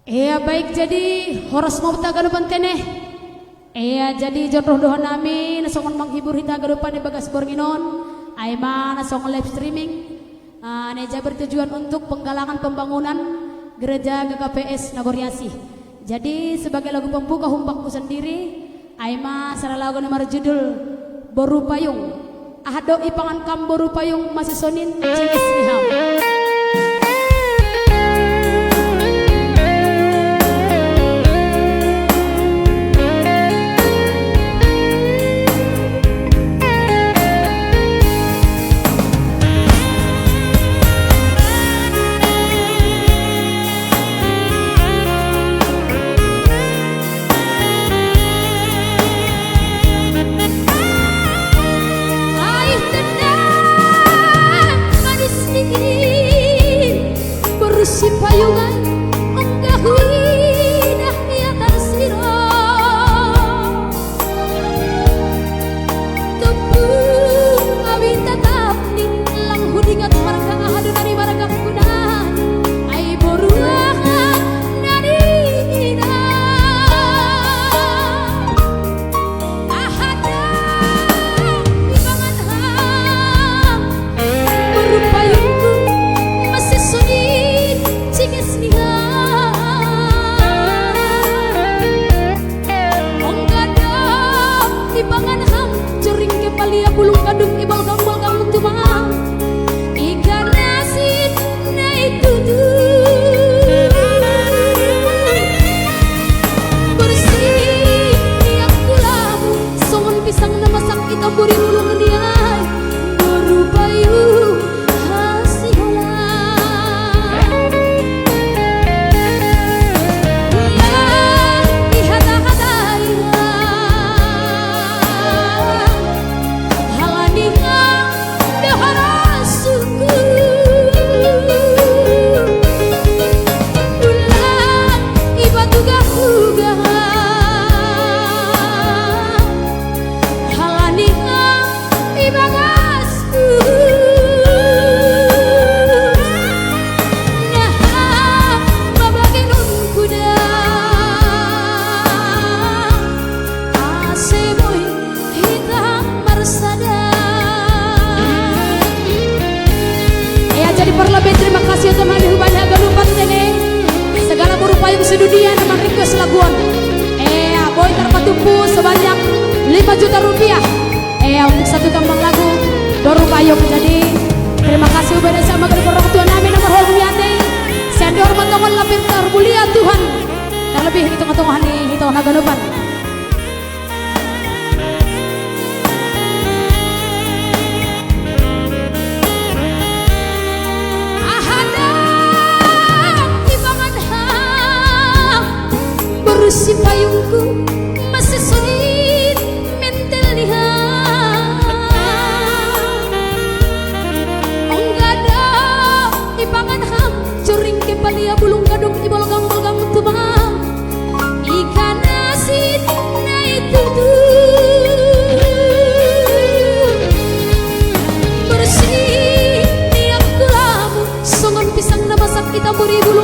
Iya baik, jadi horas mau tagalupan teneh. Iya jadi jodoh doa nami nasongon menghibur hita galupan di bagas borginon. Aima nasongon live streaming. Neja bertujuan untuk penggalangan pembangunan gereja GKPS Nagoriasi. Jadi sebagai lagu pembuka humbakku sendiri, Aima salah lagu nomor judul Boru Payung. Ahado ipangan kam boru payung masih sonin cingis niham. Si payungan menggahui dah niatan siro tepung awin tetap ning lang hudingat marga ahadu nari marga kunan ai boruahan nari ina ahada ibangan ham berupayungku masih sunyi cingis niham onggada ibangan ham jering ke palia bulung kadung ibal gambal kamu tumang ikan asin naik tutup bersih yang kulamu songon pisang namasak kita buri ulung niai berupayung perlebih terima kasih untuk menghubungi galupan ini segala berupaya sedunia nama request laguan boy terpatumpu sebanyak 5 juta rupiah untuk satu tambang lagu berupaya. Jadi terima kasih udah sama kepada orang tua nami nomor hormati sendor mentongon lapin termulia Tuhan terlebih hitung-hitungan nih hitungan galupan. Si payungku masih sulit mental lihat onggada ipangan ham curing ke palia bulung kadung ibal gambal tumang ikan asin naik tutup bersih niat kulamu songon pisang namasak kita buri bulu